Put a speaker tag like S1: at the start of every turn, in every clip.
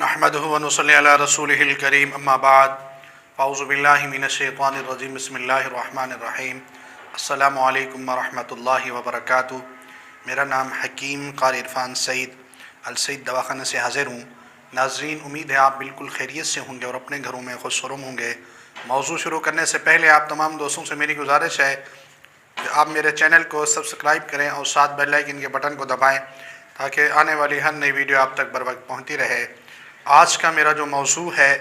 S1: नहमदुहु व नुसल्ली अला रसूलिहिल करीम अम्मा बाद फ़ाऊज़ु बिल्लाहि मिनश्शैतानिर रजीम बिस्मिल्लाहिर रहमानिर रहीम अस्सलामु अलैकुम व रहमतुल्लाहि व बरकातुहू। मेरा नाम हकीम क़ारी इरफ़ान सईद अल सईद दवाख़ाने से हाज़िर हूँ। नाज़रीन, उम्मीद है आप बिल्कुल खैरियत से होंगे और अपने घरों में खुशनुमा होंगे। मौज़ू शुरू करने से पहले आप तमाम दोस्तों से मेरी गुजारिश है कि आप मेरे चैनल को सब्सक्राइब करें और साथ बेल आइकन के बटन को दबाएं ताकि आने वाली हर नई वीडियो आप तक बर वक्त पहुँचती रहे। आज का मेरा जो मौज़ू है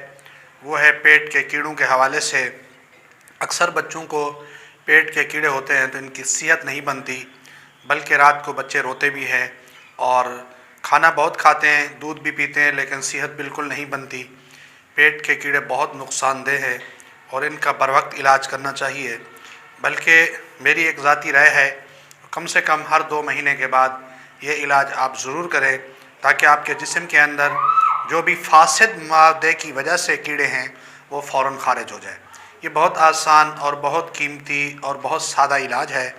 S1: वो है पेट के कीड़ों के हवाले से। अक्सर बच्चों को पेट के कीड़े होते हैं तो इनकी सेहत नहीं बनती, बल्कि रात को बच्चे रोते भी हैं और खाना बहुत खाते हैं, दूध भी पीते हैं, लेकिन सेहत बिल्कुल नहीं बनती। पेट के कीड़े बहुत नुकसानदेह है और इनका बर वक्त इलाज करना चाहिए। बल्कि मेरी एक ज़ाती राय है, कम से कम हर 2 महीने के बाद ये इलाज आप ज़रूर करें ताकि आपके जिस्म के अंदर जो भी फासिद मादे की वजह से कीड़े हैं वो फ़ौरन ख़ारिज हो जाए। ये बहुत आसान और बहुत कीमती और बहुत सादा इलाज है।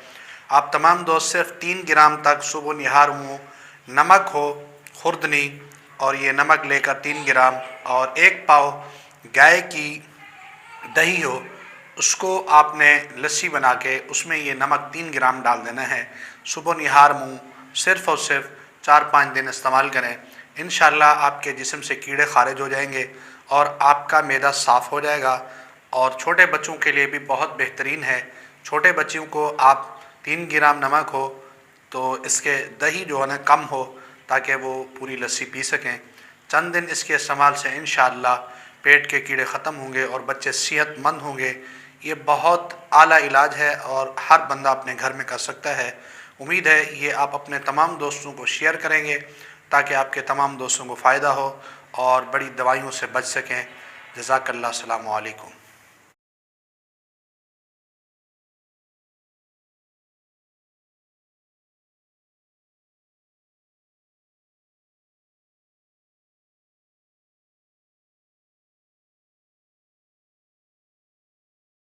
S1: आप तमाम दोस्त सिर्फ 3 ग्राम तक सुबह निहार मुँह नमक हो, खुर्दनी, और ये नमक लेकर 3 ग्राम और 1 पाव गाय की दही हो, उसको आपने लस्सी बना के उसमें ये नमक 3 ग्राम डाल देना है। सुबह निहार मुँह सिर्फ़ और सिर्फ 4-5 दिन इस्तेमाल करें। इंशाअल्लाह आपके जिस्म से कीड़े खारिज हो जाएंगे और आपका मैदा साफ़ हो जाएगा। और छोटे बच्चों के लिए भी बहुत बेहतरीन है। छोटे बच्चों को आप 3 ग्राम नमक हो तो इसके दही जो है ना कम हो ताकि वो पूरी लस्सी पी सकें। चंद दिन इसके इस्तेमाल से इंशाअल्लाह पेट के कीड़े ख़त्म होंगे और बच्चे सेहतमंद होंगे। ये बहुत आला इलाज है और हर बंदा अपने घर में कर सकता है। उम्मीद है ये आप अपने तमाम दोस्तों को शेयर करेंगे ताकि आपके तमाम दोस्तों को फ़ायदा हो और बड़ी दवाइयों से बच सकें। जज़ाकल्लाह, अस्सलामु अलैकुम।